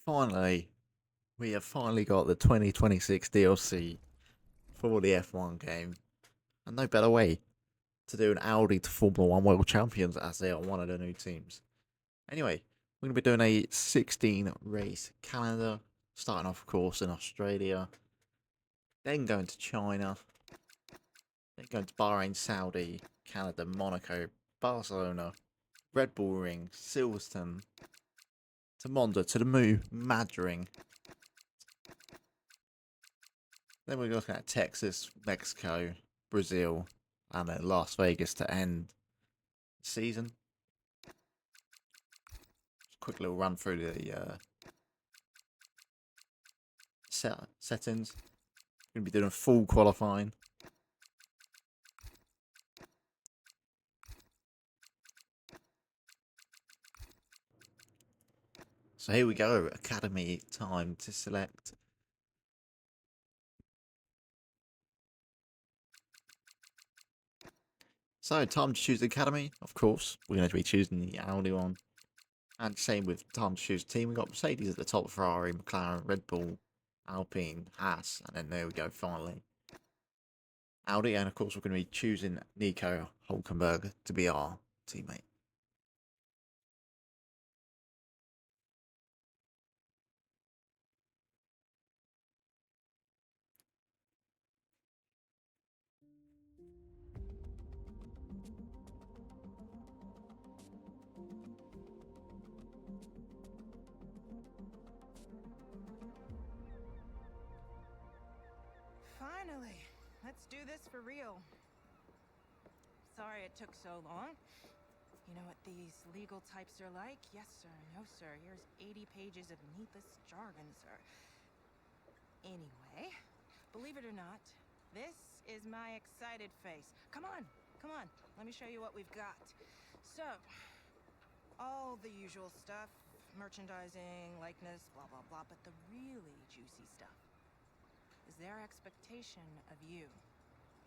Finally, we have finally got the 2026 DLC for the F1 game, and no better way to do an Audi to Formula One World Champions as they are one of the new teams. Anyway, we're going to be doing a 16 race calendar, starting off, of course, in Australia, then going to China, then going to Bahrain, Saudi, Canada, Monaco, Barcelona, Red Bull Ring, Silverstone, to Monza, to the Moo, Madring. Then we're looking at Texas, Mexico, Brazil, and then Las Vegas to end the season. Just a quick little run through the settings. We're going to be doing full qualifying. So here we go, Academy time to select. So time to choose the Academy, of course. We're going to be choosing the Audi one. And same with time to choose team. We've got Mercedes at the top, Ferrari, McLaren, Red Bull, Alpine, Haas, and then there we go, finally. Audi, and of course we're going to be choosing Nico Hulkenberg to be our teammate. Finally, let's do this for real. Sorry it took so long. You know what these legal types are like? Yes, sir. No, sir. Here's 80 pages of needless jargon, sir. Anyway, believe it or not, this is my excited face. Come on, come on. Let me show you what we've got. So, all the usual stuff. Merchandising, likeness, blah, blah, blah. But the really juicy stuff is their expectation of you.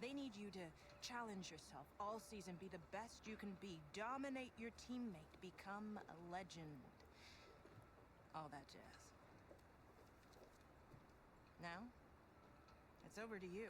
They need you to challenge yourself all season, be the best you can be, dominate your teammate, become a legend. All that jazz. Now, it's over to you.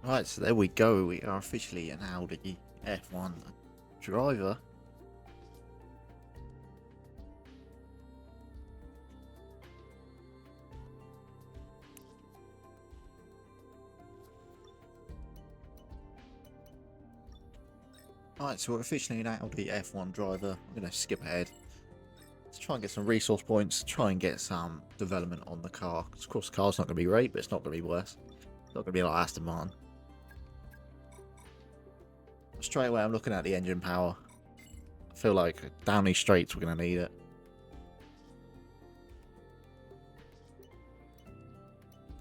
Right, so there we go. We are officially an Audi F1 driver. Right, so we're officially an Audi F1 driver. I'm going to skip ahead. Let's try and get some resource points, try and get some development on the car. Of course, the car's not going to be great, but it's not going to be worse. It's not going to be like Aston Martin. Straight away, I'm looking at the engine power. I feel like down these straights, we're going to need it.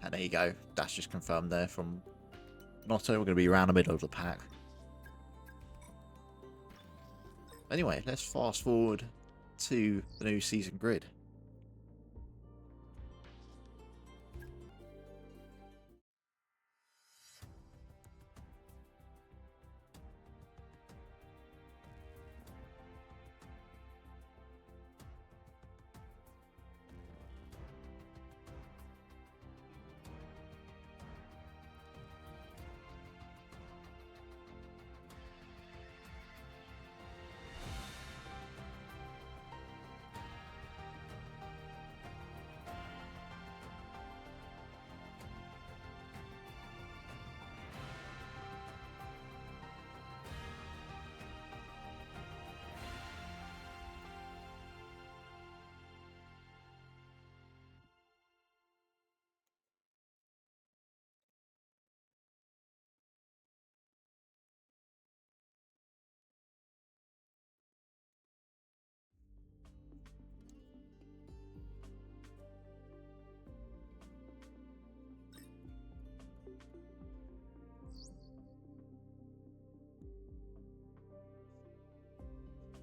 And there you go. That's just confirmed there from Notto. We're going to be around the middle of the pack. Anyway, let's fast forward to the new season grid.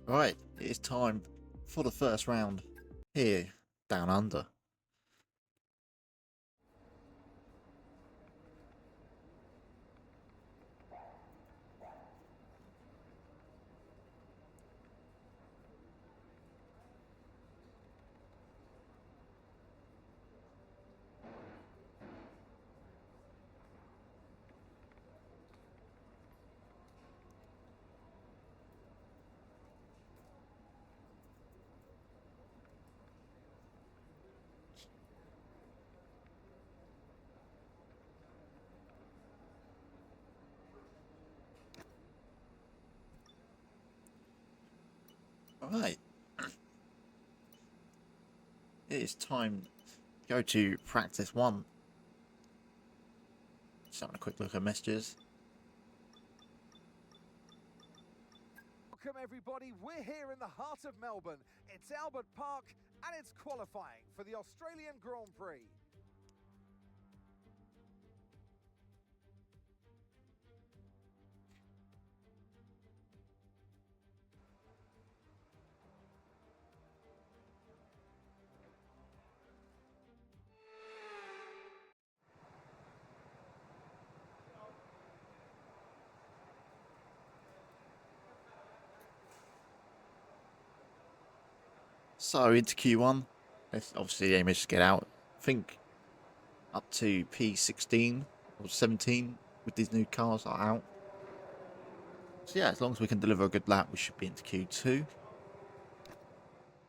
Right, it is time for the first round here, down under. Alright, it is time to go to practice 1. Just having a quick look at messages. Welcome everybody, we're here in the heart of Melbourne. It's Albert Park and it's qualifying for the Australian Grand Prix. So into Q1, obviously the aim is to get out, I think up to P16 or 17 with these new cars are out. So yeah, as long as we can deliver a good lap, we should be into Q2.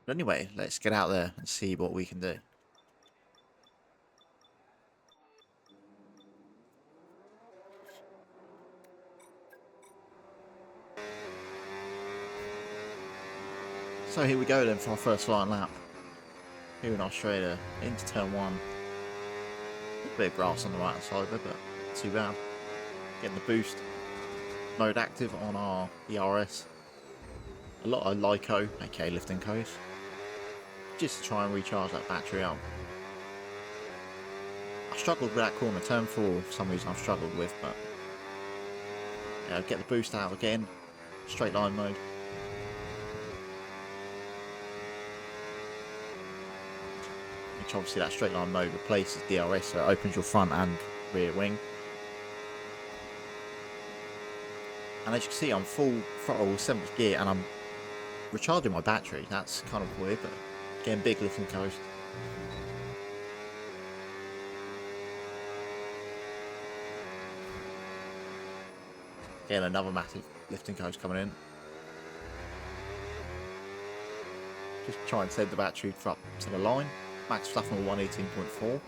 But anyway, let's get out there and see what we can do. So here we go then for our first flying lap. Here in Australia, into turn 1. A bit of grass on the right hand side there, but not too bad. Getting the boost mode active on our ERS. A lot of LICO, aka lifting coast. Just to try and recharge that battery up. I struggled with that corner, turn 4 for some reason I've struggled with, but yeah, get the boost out again, straight line mode. Which obviously that straight line mode replaces DRS, so it opens your front and rear wing. And as you can see, I'm full throttle 7th gear and I'm recharging my battery. That's kind of weird, but getting big lifting coast. Again, another massive lifting coast coming in. Just try and save the battery for up to the line. Max stuff on 118.4.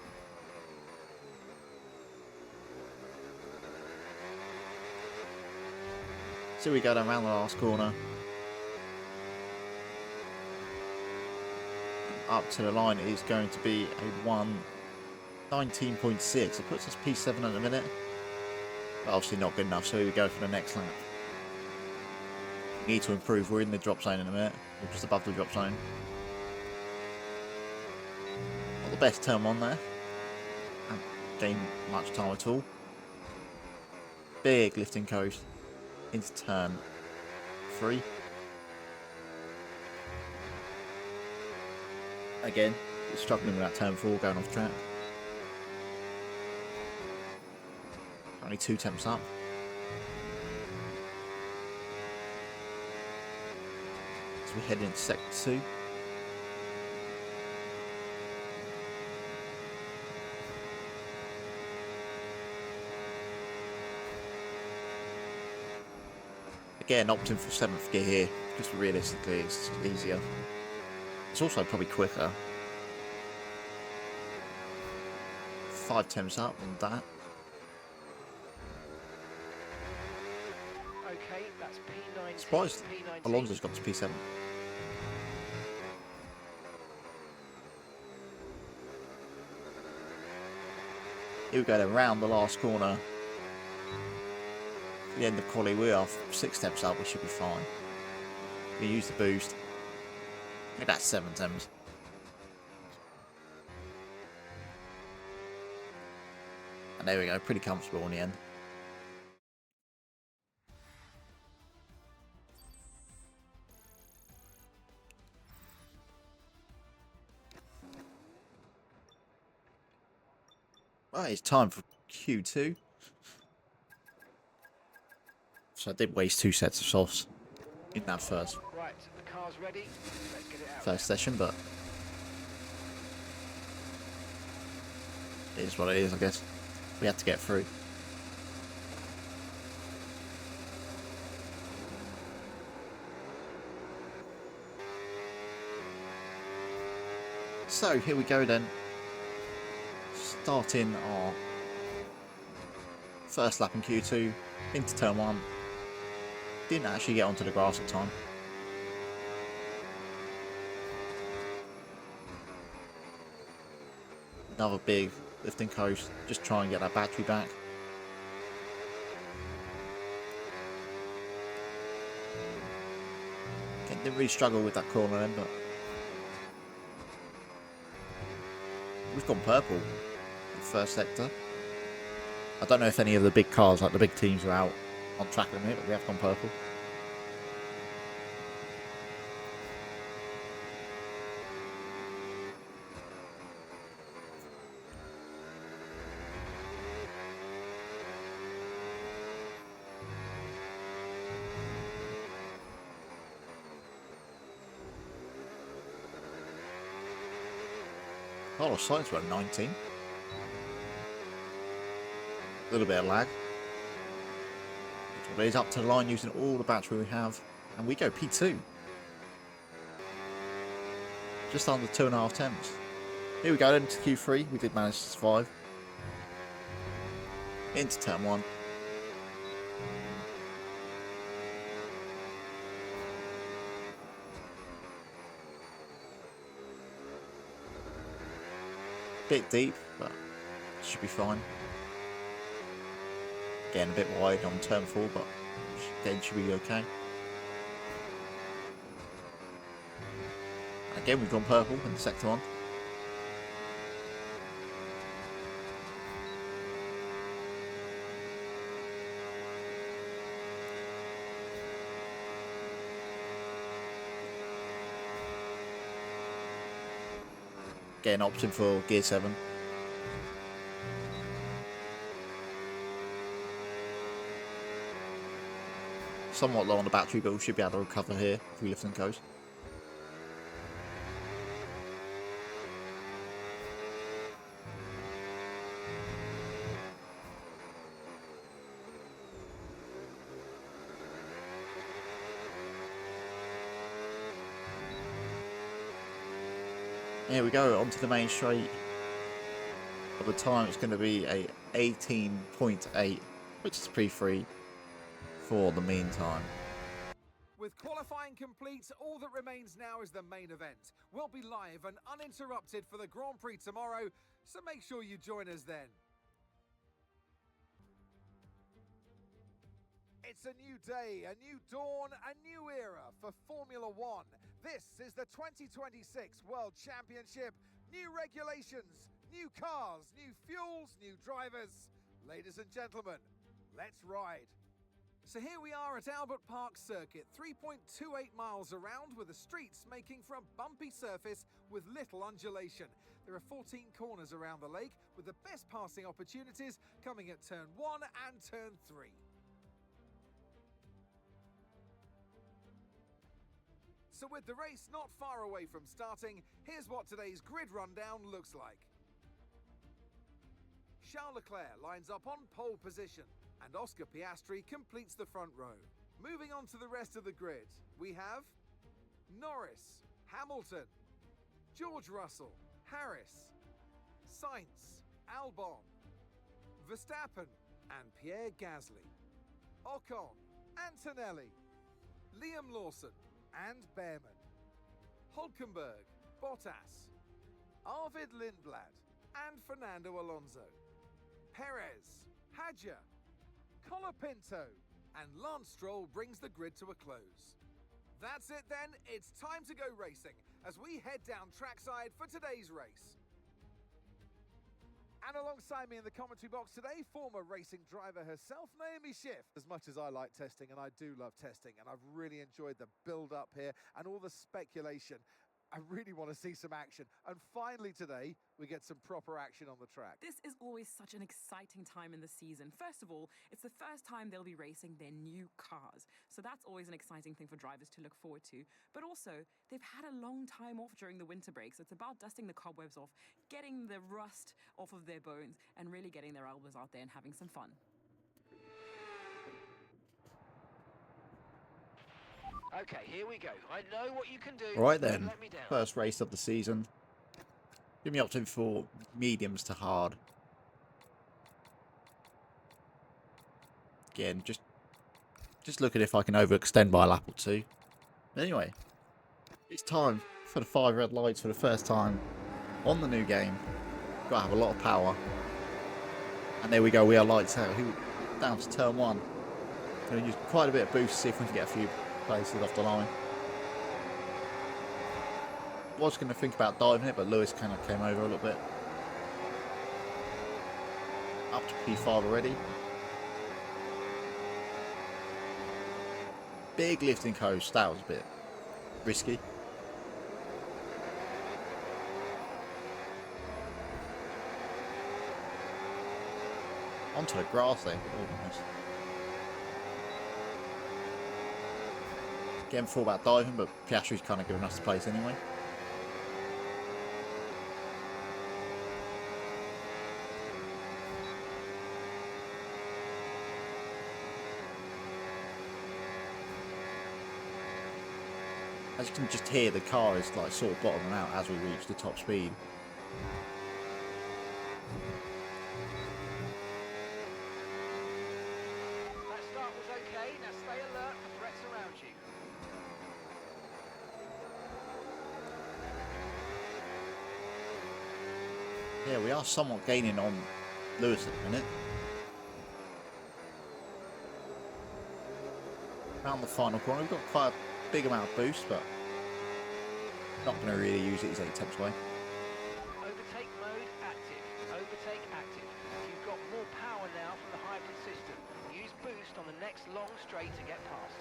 So we go down around the last corner. Up to the line is going to be a 1:19.6. It puts us P7 at the minute. But obviously not good enough, so here we go for the next lap. We need to improve. We're in the drop zone in a minute. We're just above the drop zone. Not the best turn 1 there. Haven't gained much time at all. Big lifting coast into turn 3. Again, struggling with that turn 4 going off track. Only 2 temps up. So we head into sector 2. Again, opting for 7th gear here, because realistically it's easier. It's also probably quicker. 5 temps up on that. Okay, that's P19. Surprised P19. Alonso's got to P7. Here we go then, round the last corner. At the end of quali, we are 6 temps up, we should be fine. We use the boost. I think that's 7 temps. And there we go, pretty comfortable in the end. Right, it's time for Q2. So I did waste 2 sets of softs in that first Right, the car's ready. Let's get it out. first session, but it is what it is, I guess. We had to get through. So here we go then. Starting our first lap in Q2 into turn 1. Didn't actually get onto the grass at time. Another big lifting coast, just try and get that battery back. Again, didn't really struggle with that corner then, but we've gone purple in the first sector. I don't know if any of the big cars, like the big teams, are out on track at the minute, but we have gone purple. Oh, the sights were at 19. A little bit of lag. But he's up to the line using all the battery we have. And we go P2. Just under 2.5 temps. Here we go into Q3. We did manage to survive. Into turn 1. Bit deep, but should be fine. Getting a bit wide on turn 4, but again should be okay. And again, we've gone purple in sector 1. Again, opting for gear 7. Somewhat low on the battery, but we should be able to recover here if we lift and coast. Here we go, onto the main straight. At the time, it's going to be a 18.8, which is pretty free for the meantime. With qualifying complete, all that remains now is the main event. We'll be live and uninterrupted for the Grand Prix tomorrow, so make sure you join us then. It's a new day, a new dawn, a new era for Formula One. This is the 2026 World Championship. New regulations, new cars, new fuels, new drivers. Ladies and gentlemen, let's ride. So here we are at Albert Park Circuit, 3.28 miles around, with the streets making for a bumpy surface with little undulation. There are 14 corners around the lake, with the best passing opportunities coming at turn 1 and turn 3. So with the race not far away from starting, here's what today's grid rundown looks like. Charles Leclerc lines up on pole position, and Oscar Piastri completes the front row. Moving on to the rest of the grid, we have Norris, Hamilton, George Russell, Harris, Sainz, Albon, Verstappen and Pierre Gasly, Ocon, Antonelli, Liam Lawson and Behrman, Hulkenberg, Bottas, Arvid Lindblad and Fernando Alonso, Perez, Hadjar, Colapinto and Lance Stroll brings the grid to a close. That's it then, it's time to go racing as we head down trackside for today's race. And alongside me in the commentary box today, former racing driver herself, Naomi Schiff. As much as I like testing, and I do love testing, and I've really enjoyed the build-up here and all the speculation, I really want to see some action. And finally today, we get some proper action on the track. This is always such an exciting time in the season. First of all, it's the first time they'll be racing their new cars. So that's always an exciting thing for drivers to look forward to. But also, they've had a long time off during the winter break. So it's about dusting the cobwebs off, getting the rust off of their bones, and really getting their elbows out there and having some fun. Okay, here we go. I know what you can do. Right Don't then, let me down. first race of the season. Give me opting for mediums to hard. Again, just looking if I can overextend by a lap or two. Anyway, it's time for the 5 red lights for the first time on the new game. Got to have a lot of power. And there we go, we are lights out. Down to turn 1. Going to use quite a bit of boost to see if we can get a few places off the line. Was going to think about diving it, but Lewis kind of came over a little bit. Up to P5 already. Big lifting coast, that was a bit risky. Onto the grass there. Oh, nice. Again, thought about diving, but Piastri's kind of given us the place anyway. As you can just hear, the car is like sort of bottoming out as we reach the top speed. That start was okay. Now stay alert for threats around you. Yeah, we are somewhat gaining on Lewis at the minute. Around the final corner, we've got quite a big amount of boost, but not going to really use it as 8 tenths away. Overtake mode active. Overtake active. You've got more power now from the hybrid system. Use boost on the next long straight to get past.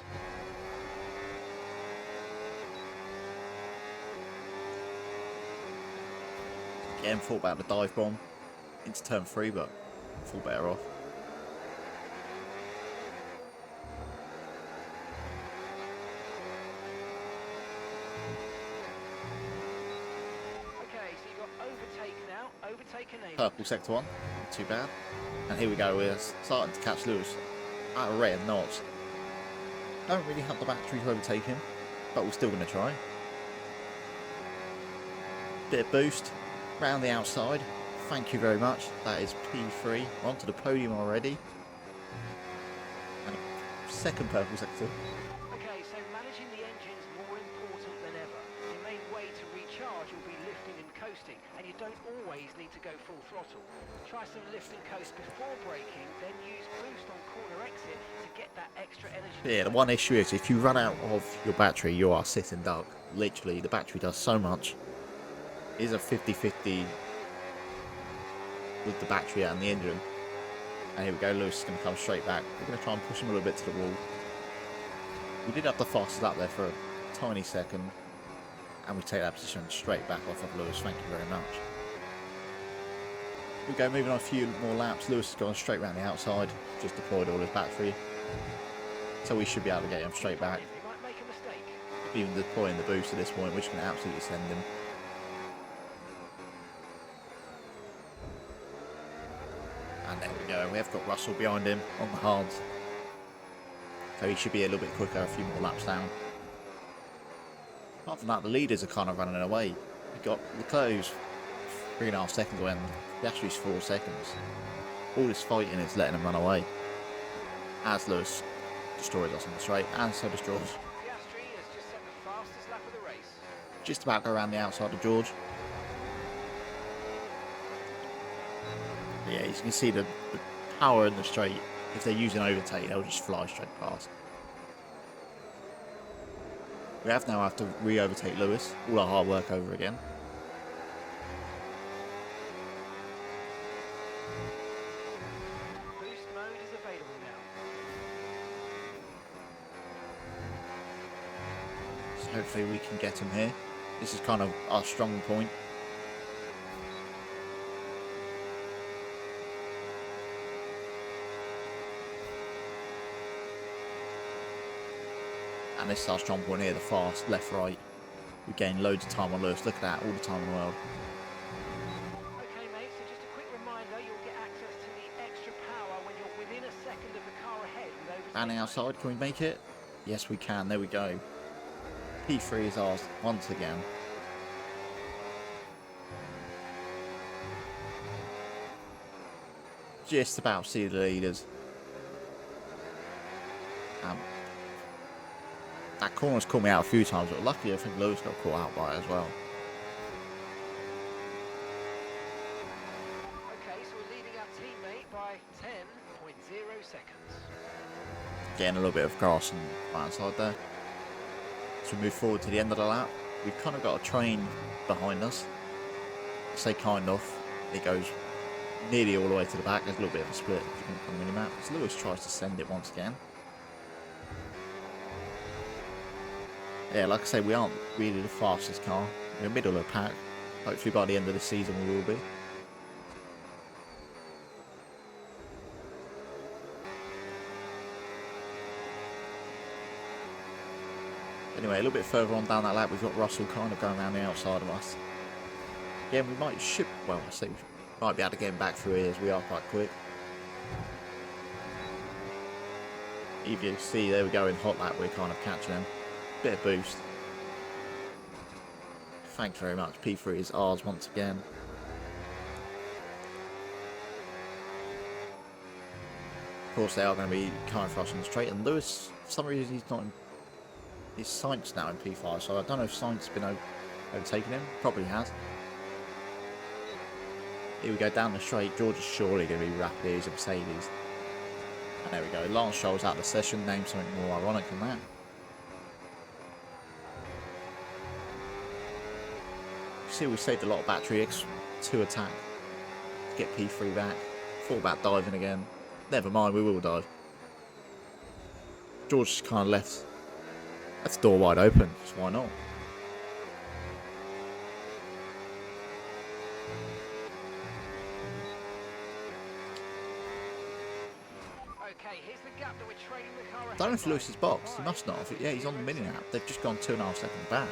Again, thought about the dive bomb into turn 3, but thought better off. Okay, so you've got overtake now. Overtake enabled. Purple sector 1, not too bad. And here we go, we're starting to catch Lewis at a rate of knots. Don't really have the battery to overtake him, but we're still going to try. Bit of boost round the outside. Thank you very much. That is P3. We're onto the podium already. And a second purple sector. Okay, so managing the engine's more important than ever. Your main way to recharge will be lifting and coasting, and you don't always need to go full throttle. Try some lift and coast before braking, then use boost on corner exit to get that extra energy. Yeah, the one issue is if you run out of your battery, you are sitting duck. Literally, the battery does so much. It is a 50-50 with the battery and the engine. And here we go, Lewis is going to come straight back. We're going to try and push him a little bit to the wall. We did have the fastest lap there for a tiny second. And we take that position straight back off of Lewis. Thank you very much. We go moving on a few more laps. Lewis has gone straight around the outside. Just deployed all his battery. So we should be able to get him straight back. You might make a mistake. Even deploying the boost at this point, which can absolutely send him. And there we go, we have got Russell behind him on the hards. So he should be a little bit quicker, a few more laps down. Apart from that, the leaders are kind of running away. We've got Leclerc's 3.5 seconds away and Piastri's 4 seconds. All this fighting is letting them run away. As Lewis destroys us on the straight, and so does George. Piastri has just set the fastest lap of the race. Just about go around the outside of George. But yeah, as you can see the power in the straight. If they're using overtake, they'll just fly straight past. We now have to re-overtake Lewis. All our hard work over again. Boost mode is available now. So hopefully we can get him here. This is kind of our strong point. And this is our strong point here, the fast, left, right. We gain loads of time on Lewis. Look at that, all the time in the world. Okay, mate, so just a quick reminder, you'll get access to the extra power when you're within a second of the car ahead. Banning outside, can we make it? Yes, we can. There we go. P3 is ours once again. Just about see the leaders. That corner's caught me out a few times, but luckily I think Lewis got caught out by it as well. Okay, so we're leading our teammate by 10.0 seconds. Getting a little bit of grass on the right side there. As we move forward to the end of the lap, we've kind of got a train behind us. I say kind of. It goes nearly all the way to the back. There's a little bit of a split if you can on the mini-map. As Lewis tries to send it once again. Yeah, like I say, we aren't really the fastest car. We're middle of the pack. Hopefully by the end of the season we will be. Anyway, a little bit further on down that lap, we've got Russell kind of going around the outside of us. Again, we might well, I say we might be able to get him back through here as we are quite quick. If you see, there we go in hot lap, we're kind of catching him. Bit of boost. Thanks very much. P3 is ours once again. Of course, they are going to be coming for us on the straight. And Lewis, for some reason, he's not in. He's Sainz now in P5, so I don't know if Sainz has been overtaken him. Probably has. Here we go down the straight. George is surely going to be rapid. He's a Mercedes. And there we go. Lance Stroll's out of the session. Name something more ironic than that. See, we saved a lot of battery to attack to get P3 back. Thought about diving again. Never mind, we will dive. George just kind of left the door wide open, so why not? Okay, here's the gap that we're trading the car ahead. I don't know if Lewis is boxed. He must not have. Yeah, he's on the mini lap. They've just gone 2.5 seconds back.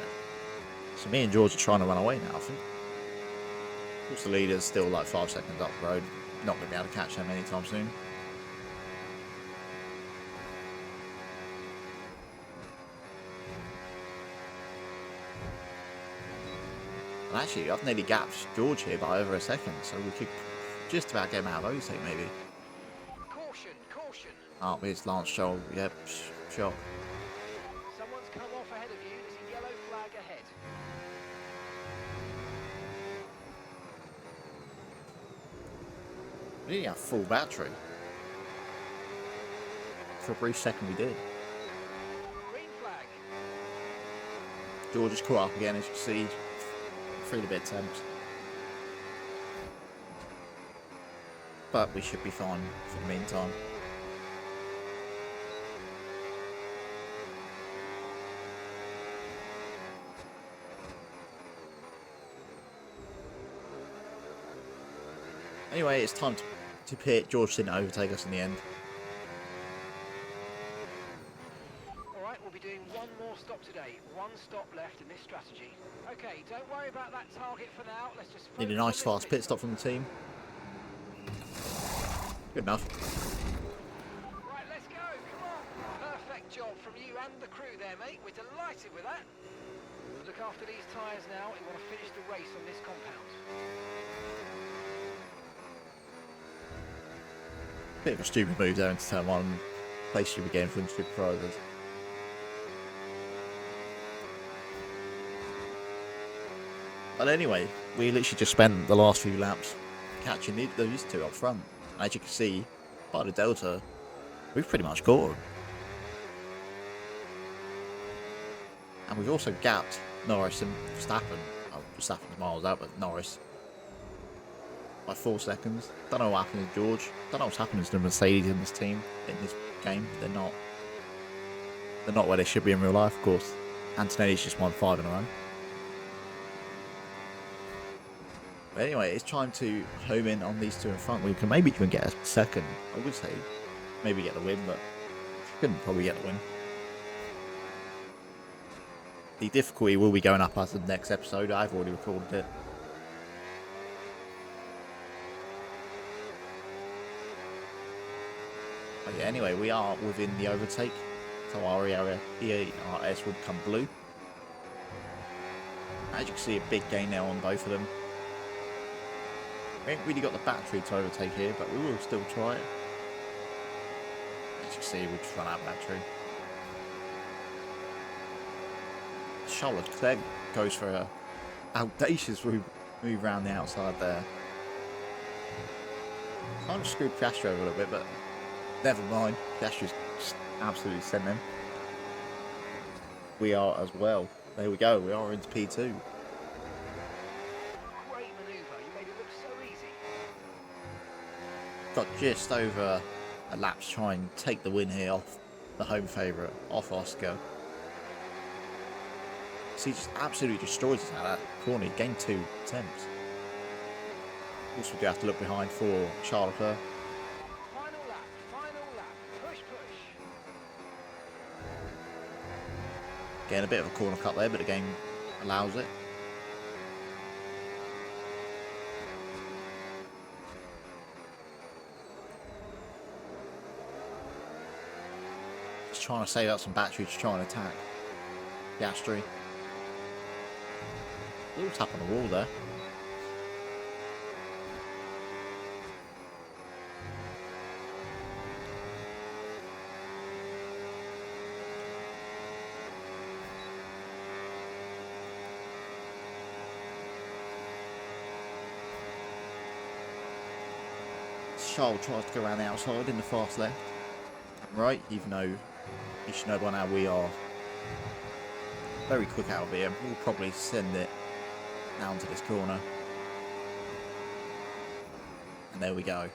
So me and George are trying to run away now, I think. Of course, the leader's still like 5 seconds up the road. Not going to be able to catch him anytime soon. And actually, I've nearly gapped George here by over a second, so we could just about get him out of overtake, maybe. Caution, caution. Oh, here's Lance Stroll. Yep, shock. Someone's come off ahead of you. There's a yellow flag ahead. We didn't have full battery. For a brief second, we did. Green flag. George is caught up again, as you can see. Through the bit temps. But we should be fine for the meantime. Anyway, it's time to pit. George didn't overtake us in the end. Alright, we'll be doing one more stop today. One stop left in this strategy. Okay, don't worry about that target for now. Let's just Need a nice fast pit stop from the team. Good enough. Right, let's go. Come on. Perfect job from you and the crew there, mate. We're delighted with that. Look after these tyres now. We want to finish the race on this compound. Bit of a stupid move there into turn one. Place you again for stupid drivers. But anyway, we literally just spent the last few laps catching those two up front. As you can see, by the delta, we've pretty much got them. And we've also gapped Norris and Verstappen. Oh, Verstappen's miles out, but Norris by 4 seconds. Don't know what happened to George. Don't know what's happening to the Mercedes in this team, in this game. They're not where they should be in real life, of course. Antonelli's just won 5 in a row. But anyway, it's time to home in on these two in front. We can maybe even get a second. I would say maybe get the win, but couldn't probably get the win. The difficulty will be going up as the next episode. I've already recorded it. But yeah, anyway, we are within the overtake. So our ERS would become blue. As you can see, a big gain now on both of them. We ain't really got the battery to overtake here, but we will still try it. As you can see, we just run out of battery. Charlotte Leclerc goes for a audacious move around the outside there. Kind of screwed Piastri over a little bit, but never mind. Piastri's just absolutely sent him. We are as well. There we go. We are into P2. Great manoeuvre. You made it look so easy. Got just over a lap to try and take the win here off the home favourite, off Oscar. So he just absolutely destroys us out of that corner. He gained 2 attempts. Also, we do have to look behind for Charles Leclerc. Final lap. Push. Getting a bit of a corner cut there, but the game allows it. Just trying to save up some battery to try and attack Piastri. A little tap on the wall there. Charles tries to go around the outside in the fast left and right, even though you should know by now we are very quick out of here. We'll probably send it down to this corner. And there we go.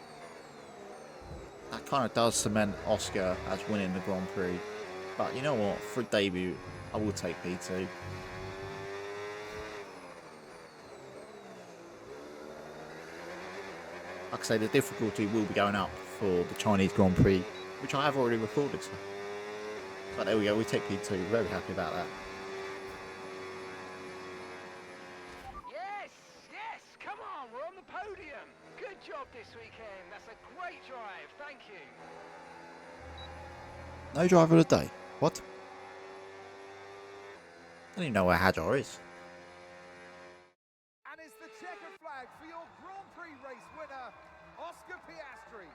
That kind of does cement Oscar as winning the Grand Prix. But you know what? For a debut, I will take P2. Like I say, the difficulty will be going up for the Chinese Grand Prix, which I have already recorded. So. But there we go, we take P2. Very happy about that. Yes, come on, we're on the podium. Good job this weekend. That's a great drive. Thank you. No driver of the day. What? I don't even know where Hajar is. And it's the checkered flag for your Grand Prix race winner, Oscar Piastri.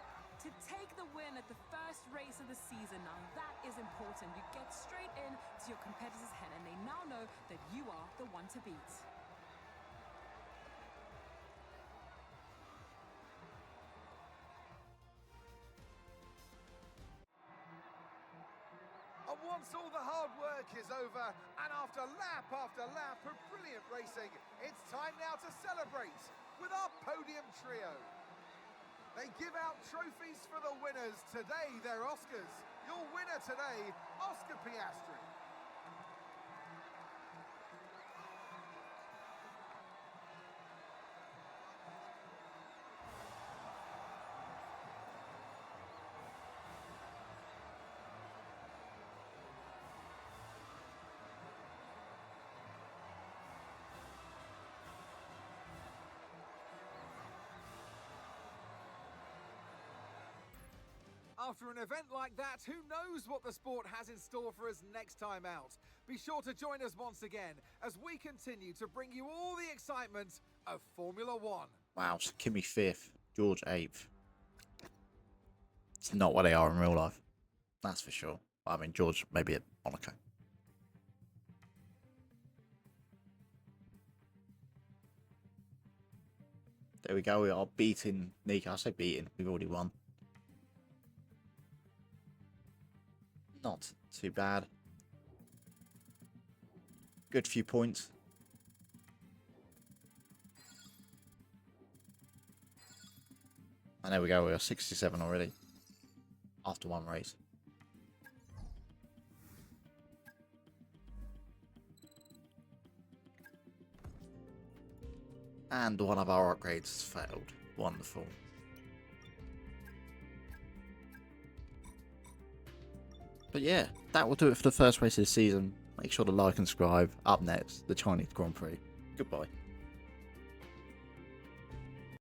To take the win at the first race of the season, now that is important. You get straight in to your competitor's head and they now know that you are the one to beat. And once all the hard work is over, and after lap of brilliant racing, it's time now to celebrate with our podium trio. They give out trophies for the winners. Today, they're Oscars. Your winner today, Oscar Piastri. After an event like that, who knows what the sport has in store for us next time out? Be sure to join us once again as we continue to bring you all the excitement of Formula One. Wow, so Kimi 5th, George 8th. It's not what they are in real life. That's for sure. I mean, George maybe at Monaco. There we go. We are beating Nico. I say beating. We've already won. Not too bad. Good few points. And there we go. We are 67 already. After one race. And one of our upgrades has failed. Wonderful. But yeah, that will do it for the first race of the season. Make sure to like and subscribe. Up next, the Chinese Grand Prix. Goodbye.